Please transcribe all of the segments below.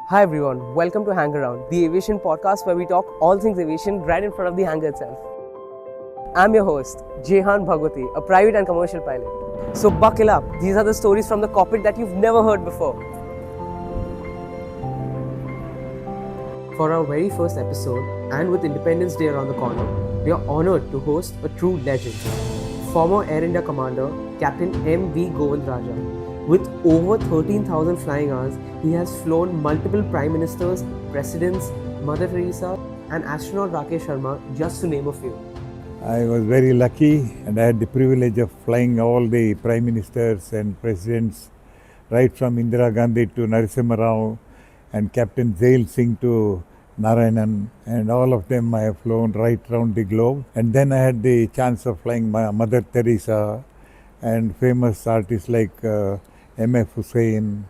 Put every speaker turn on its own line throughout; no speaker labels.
Hi everyone, welcome to HangAround, the aviation podcast where we talk all things aviation right in front of the hangar itself. I'm your host, Jehan Bhagwati, a private and commercial pilot. So buckle up, these are the stories from the cockpit that you've never heard before. For our very first episode, and with Independence Day around the corner, we are honored to host a true legend, former Air India Commander, Captain M.V. Govinda Raja. With over 13,000 flying hours, he has flown multiple Prime Ministers, Presidents, Mother Teresa, and astronaut Rakesh Sharma, just to name a few.
I was very lucky and I had the privilege of flying all the Prime Ministers and Presidents, right from Indira Gandhi to Narasimha Rao and Captain Zail Singh to Narayanan, and all of them I have flown right round the globe. And then I had the chance of flying Mother Teresa and famous artists like M.F. Hussain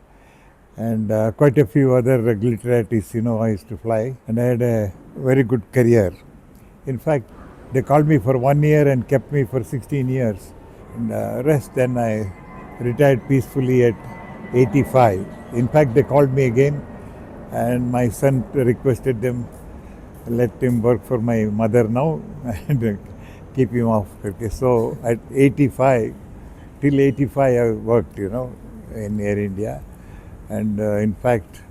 and quite a few other glitteratists, I used to fly, and I had a very good career. In fact, they called me for 1 year and kept me for 16 years. And rest, then I retired peacefully at 85. In fact, they called me again, and my son requested them, let him work for my mother now and keep him off. Okay. So at 85, till 85 I worked, in Air India. And in fact,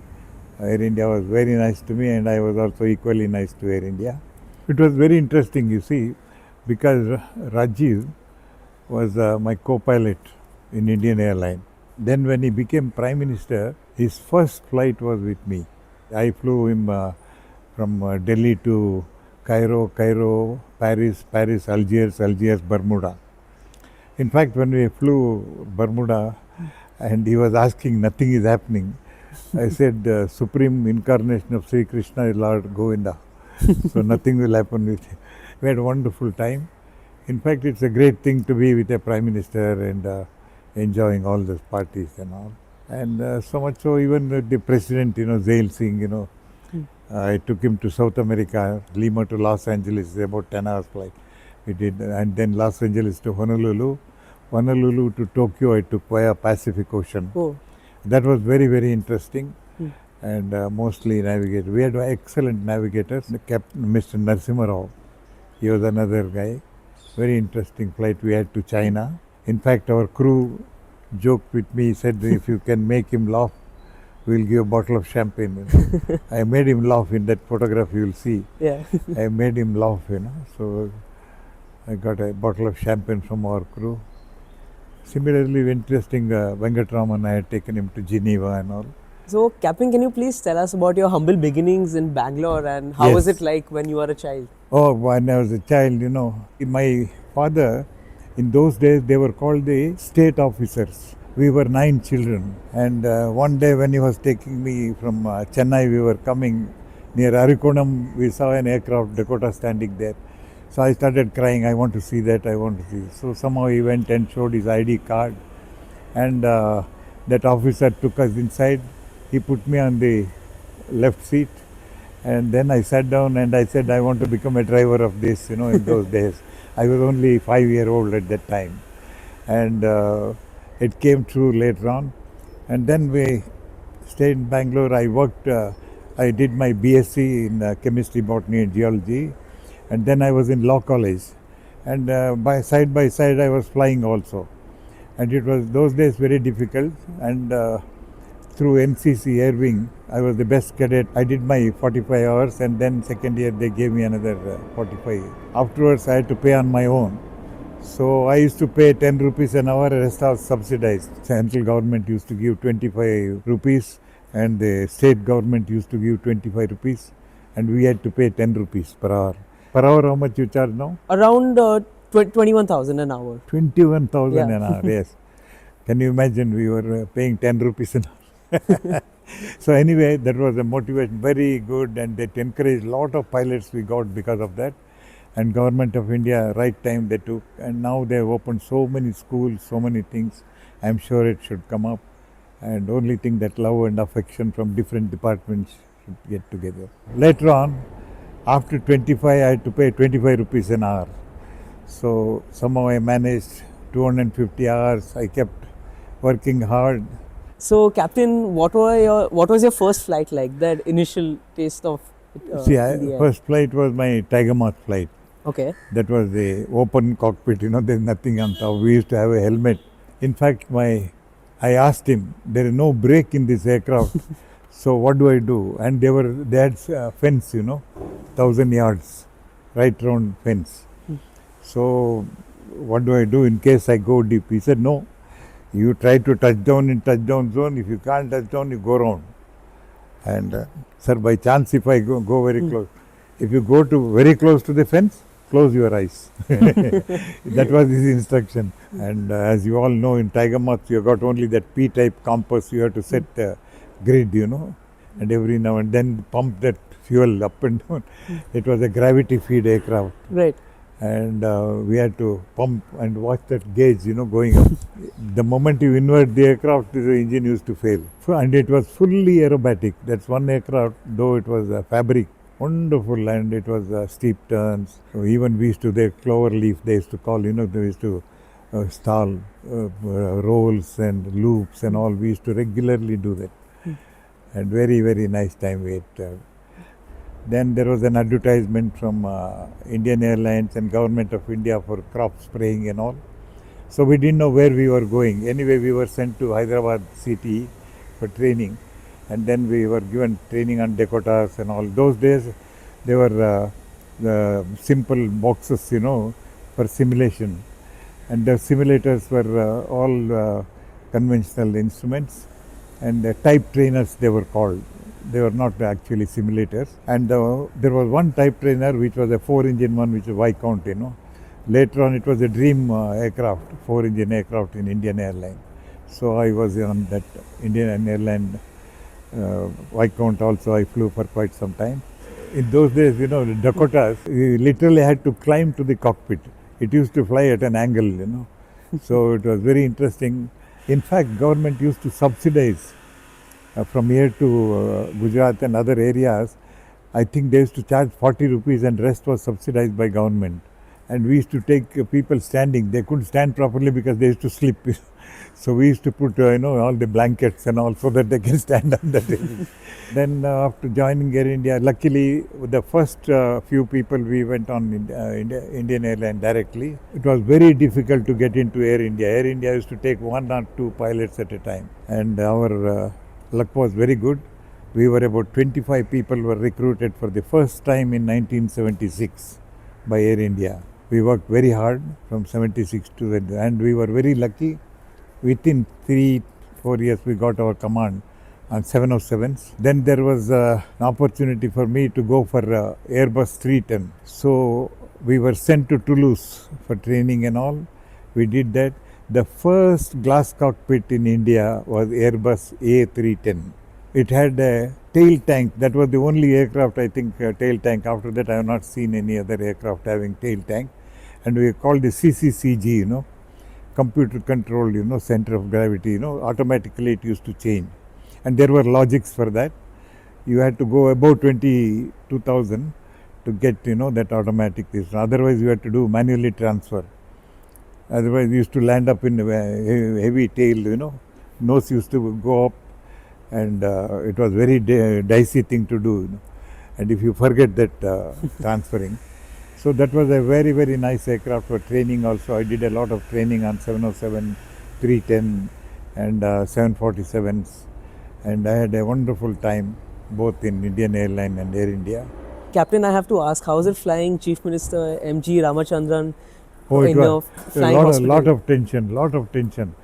Air India was very nice to me, and I was also equally nice to Air India. It was very interesting, you see, because Rajiv was my co-pilot in Indian Airline. Then when he became Prime Minister, his first flight was with me. I flew him from Delhi to Cairo, Paris, Algiers, Bermuda. In fact, when we flew Bermuda and he was asking, nothing is happening, I said, Supreme Incarnation of Sri Krishna is Lord Govinda. So nothing will happen with him. We had a wonderful time. In fact, it's a great thing to be with a Prime Minister and enjoying all those parties and all. And so much so, even the President, Zail Singh, I took him to South America, Lima to Los Angeles, about 10 hours flight. We did, and then Los Angeles to Honolulu to Tokyo, I took via Pacific Ocean.
Oh.
That was very, very interesting. And mostly navigator. We had excellent navigators. Capt, Mr. Narasimha Rao, he was another guy. Very interesting flight. We had to China. In fact, our crew joked with me, said, if you can make him laugh, we'll give a bottle of champagne. I made him laugh in that photograph, you will see.
Yeah.
I made him laugh, So I got a bottle of champagne from our crew. Similarly, interesting, Venkatraman, I had taken him to Geneva and all.
So, Captain, can you please tell us about your humble beginnings in Bangalore and how was it like when you were a child?
Oh, when I was a child, my father, in those days, they were called the state officers. We were 9 children. And one day when he was taking me from Chennai, we were coming near Arikonam, we saw an aircraft, Dakota, standing there. So I started crying, I want to see that, I want to see it. So somehow he went and showed his ID card. And that officer took us inside. He put me on the left seat, and then I sat down and I said, I want to become a driver of this, in those days. I was only 5-year-old at that time. And it came true later on. And then we stayed in Bangalore. I worked, I did my BSc in chemistry, botany and geology. And then I was in law college. And by side I was flying also. And it was those days very difficult. And through NCC Air Wing, I was the best cadet. I did my 45 hours, and then second year they gave me another 45. Afterwards I had to pay on my own. So I used to pay 10 rupees an hour, the rest was subsidized. Central government used to give 25 rupees and the state government used to give 25 rupees, and we had to pay 10 rupees per hour. Per hour, how much you charge now?
Around 21,000 an hour.
21,000 an hour, yes. Can you imagine, we were paying 10 rupees an hour. So anyway, that was a motivation, very good, and that encouraged a lot of pilots we got because of that. And Government of India, right time they took, and now they have opened so many schools, so many things. I'm sure it should come up, and only thing that love and affection from different departments should get together. Later on, after 25, I had to pay 25 rupees an hour. So somehow I managed 250 hours. I kept working hard.
So, Captain, what was your first flight like? That initial taste of in the air.
First flight was my Tiger Moth flight.
Okay.
That was the open cockpit, there's nothing on top. We used to have a helmet. In fact, I asked him, there is no brake in this aircraft, so what do I do? And they had fence, 1,000 yards, right round fence. So what do I do in case I go deep? He said, no, you try to touch down in touchdown zone. If you can't touch down, you go round. And sir, by chance, if I go very close, if you go to very close to the fence, close your eyes. That was his instruction. And as you all know, in Tiger Moth, you got only that P-type compass. You have to set a grid, and every now and then pump that fuel up and down. It was a gravity feed aircraft.
Right.
And we had to pump and watch that gauge, going up. The moment you invert the aircraft, the engine used to fail. And it was fully aerobatic. That's one aircraft, though it was a fabric. Wonderful, and it was steep turns. So even we used to, the clover leaf, they used to call, they used to stall rolls and loops and all. We used to regularly do that. And very, very nice time we had. Then there was an advertisement from Indian Airlines and Government of India for crop spraying and all. So we didn't know where we were going. Anyway, we were sent to Hyderabad CTE for training. And then we were given training on Dakotas and all. Those days, they were simple boxes, for simulation. And the simulators were all conventional instruments. And type trainers, they were called. They were not actually simulators. And there was one type trainer, which was a 4-engine one, which was Viscount, Later on, it was a dream aircraft, 4-engine aircraft in Indian Airlines. So I was on that Indian Airlines Viscount also. I flew for quite some time. In those days, the Dakotas, we literally had to climb to the cockpit. It used to fly at an angle, So it was very interesting. In fact, government used to subsidize from here to Gujarat and other areas. I think they used to charge 40 rupees and rest was subsidized by government. And we used to take people standing. They couldn't stand properly because they used to sleep. So we used to put, all the blankets and all so that they can stand on the table. Then after joining Air India, luckily the first few people we went on Indian Airlines directly. It was very difficult to get into Air India. Air India used to take 1 or 2 pilots at a time. And our luck was very good. We were about 25 people were recruited for the first time in 1976 by Air India. We worked very hard from 76 to that, and we were very lucky. Within 3-4 years, we got our command on 707s. Then there was an opportunity for me to go for Airbus 310. So we were sent to Toulouse for training and all. We did that. The first glass cockpit in India was Airbus A310. It had a tail tank. That was the only aircraft, I think, tail tank. After that, I have not seen any other aircraft having tail tank. And we called the CCCG, computer controlled, center of gravity, automatically it used to change. And there were logics for that. You had to go above 22,000 to get, that automatic. Otherwise, you had to do manually transfer. Otherwise, you used to land up in a heavy tail, nose used to go up. And it was very dicey thing to do. And if you forget that transferring. So that was a very, very nice aircraft for training also. I did a lot of training on 707, 310 and 747s. And I had a wonderful time both in Indian Airlines and Air India.
Captain, I have to ask, how is it flying Chief Minister M.G. Ramachandran
in
the flying hospital?
lot of tension.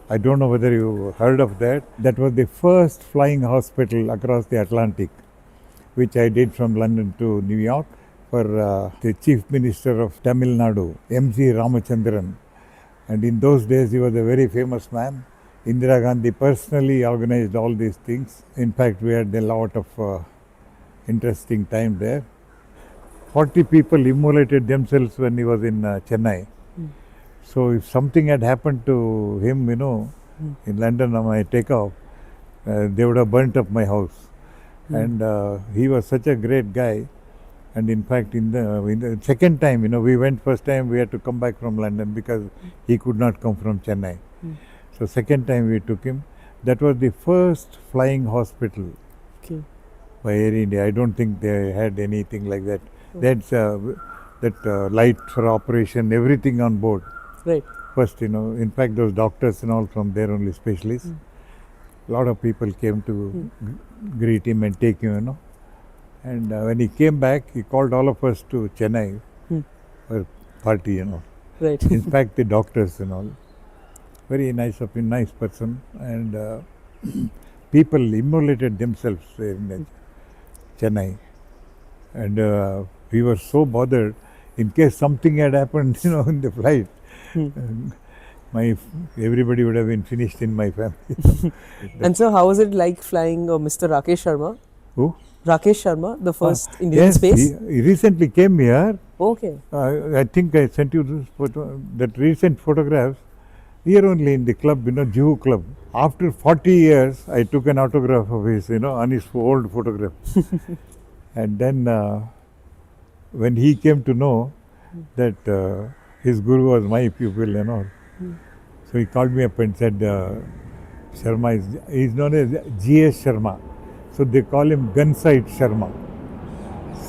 I don't know whether you heard of that. That was the first flying hospital across the Atlantic, which I did from London to New York for the Chief Minister of Tamil Nadu, M.G. Ramachandran. And in those days, he was a very famous man. Indira Gandhi personally organized all these things. In fact, we had a lot of interesting time there. 40 people immolated themselves when he was in Chennai. So if something had happened to him, in London on my takeoff, they would have burnt up my house. And he was such a great guy. And in fact, in the second time, we went first time, we had to come back from London because he could not come from Chennai. So second time we took him. That was the first flying hospital
Okay.
by Air India. I don't think they had anything like that. That's light for operation, everything on board.
Right.
First, in fact, those doctors and all from there only specialists. A lot of people came to greet him and take him. And when he came back, he called all of us to Chennai for party.
Right.
In fact, the doctors and all. Very nice person, and people immolated themselves in Chennai, and we were so bothered in case something had happened, in the flight. My everybody would have been finished in my family.
And so, how was it like flying Mr. Rakesh Sharma?
Who?
Rakesh Sharma, the first Indian
Yes,
space.
he recently came here.
Okay.
I think I sent you this photo, that recent photographs. Here only in the club, Juhu Club. After 40 years, I took an autograph of his, on his old photograph. And then when he came to know that his guru was my pupil and all, so he called me up and said, Sharma he's known as G.S. Sharma. So they call him Gunsight Sharma.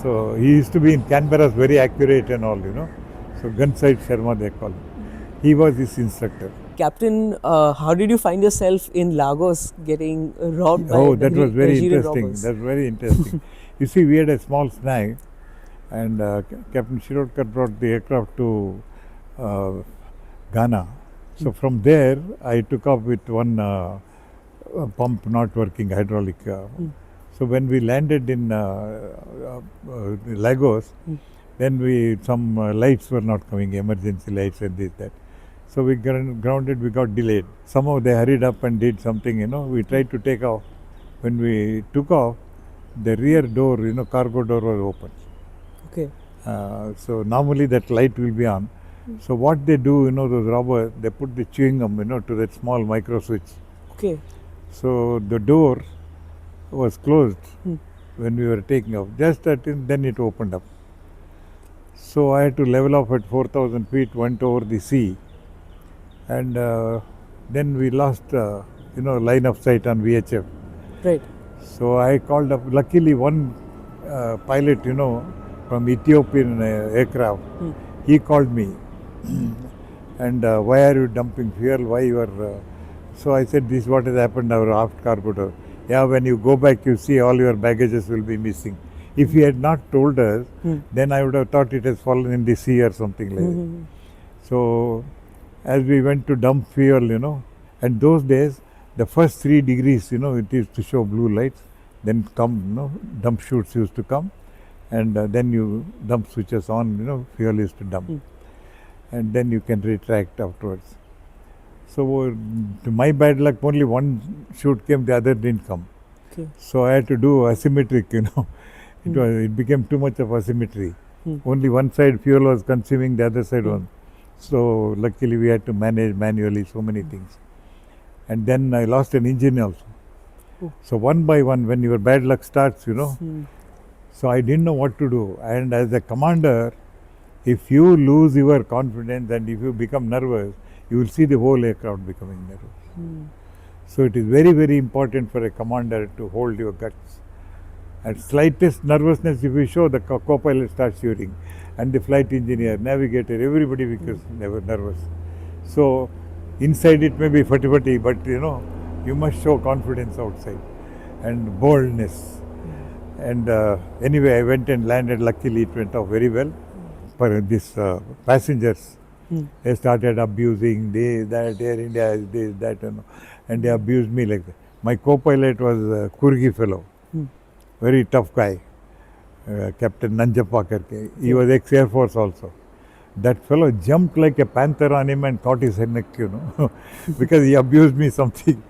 So he used to be in Canberra, very accurate and all, So Gunsight Sharma they call him. He was his instructor.
Captain, how did you find yourself in Lagos getting robbed by
that was very
Nigerian
interesting.
robbers?
That's very interesting. You see, we had a small snag, and Captain Shirodkar brought the aircraft to Ghana. So from there, I took off with one pump not working, hydraulic. So when we landed in Lagos, then some lights were not coming, emergency lights and this, that. So we grounded, we got delayed. Somehow they hurried up and did something, we tried to take off. When we took off, the rear door, cargo door was open.
Okay.
So normally that light will be on. So what they do, those robbers, they put the chewing gum, to that small micro switch.
Okay.
So the door was closed when we were taking off. Just then it opened up. So I had to level off at 4,000 feet, went over the sea. And then we lost, line of sight on VHF.
Right.
So I called up, luckily one pilot, from Ethiopian aircraft, he called me. And why are you dumping fuel? Why you are... So I said, this is what has happened, our aft cargo door. Yeah, when you go back, you see all your baggages will be missing. If he had not told us, then I would have thought it has fallen in the sea or something like that. So as we went to dump fuel, and those days, the first 3 degrees, it used to show blue lights. Then dump chutes used to come. And then you dump switches on, fuel is to dump. And then you can retract afterwards. So to my bad luck, only one chute came, the other didn't come.
Okay.
So I had to do asymmetric, It became too much of asymmetry. Only one side fuel was consuming, the other side was. So luckily we had to manage manually so many things. And then I lost an engine also. So one by one, when your bad luck starts, so I didn't know what to do. And as a commander, if you lose your confidence and if you become nervous, you will see the whole aircraft becoming nervous. So it is very, very important for a commander to hold your guts. At slightest nervousness, if you show, the co-pilot starts shooting, and the flight engineer, navigator, everybody becomes nervous. So inside it may be fatty, but you must show confidence outside and boldness. And anyway, I went and landed. Luckily, it went off very well. For these passengers, they started abusing this, that, Air India, this, that, and they abused me like that. My co-pilot was a Kurgi fellow, very tough guy, Captain Nanjappa Karke. He was ex-Air Force also. That fellow jumped like a panther on him and caught his neck, because he abused me something.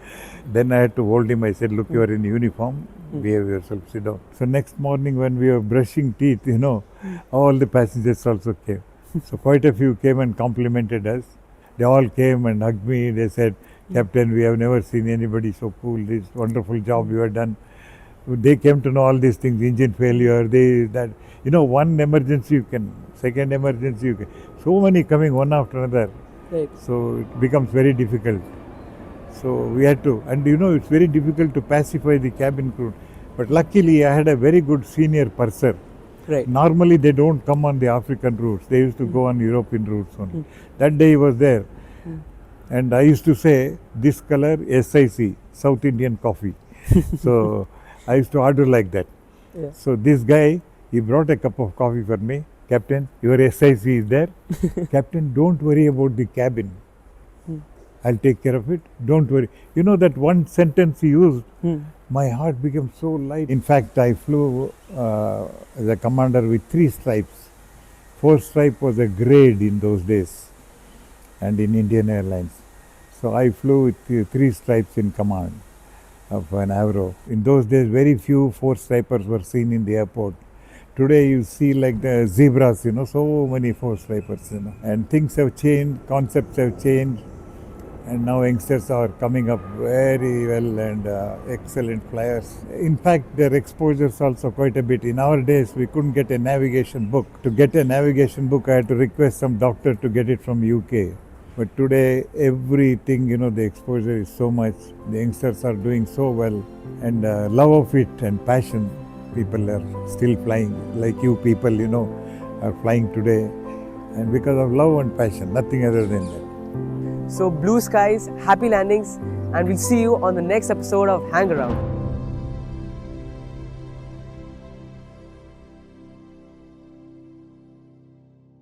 Then I had to hold him. I said, look, you are in uniform, behave yourself, sit down. So next morning when we were brushing teeth, all the passengers also came. So quite a few came and complimented us. They all came and hugged me. They said, Captain, we have never seen anybody so cool. This wonderful job you have done. They came to know all these things, engine failure, that. One emergency you can, second emergency you can. So many coming one after another.
Right.
So it becomes very difficult. So we had to, and it's very difficult to pacify the cabin crew. But luckily, I had a very good senior purser.
Right.
Normally, they don't come on the African routes. They used to go on European routes only. That day he was there. And I used to say, this color SIC, South Indian coffee. So I used to order like that.
Yeah.
So this guy, he brought a cup of coffee for me. Captain, your SIC is there. Captain, don't worry about the cabin. I'll take care of it. Don't worry. That one sentence he used, my heart became so light. In fact, I flew as a commander with 3 stripes. 4th stripe was a grade in those days and in Indian Airlines. So I flew with 3 stripes in command of an Avro. In those days, very few 4-stripers were seen in the airport. Today you see like the zebras, so many 4-stripers, And things have changed, concepts have changed. And now youngsters are coming up very well and excellent flyers. In fact, their exposure is also quite a bit. In our days, we couldn't get a navigation book. To get a navigation book, I had to request some doctor to get it from UK. But today, everything, the exposure is so much. The youngsters are doing so well. And love of it and passion, people are still flying. Like you people, are flying today. And because of love and passion, nothing other than that.
So blue skies, happy landings, and we'll see you on the next episode of HangAround.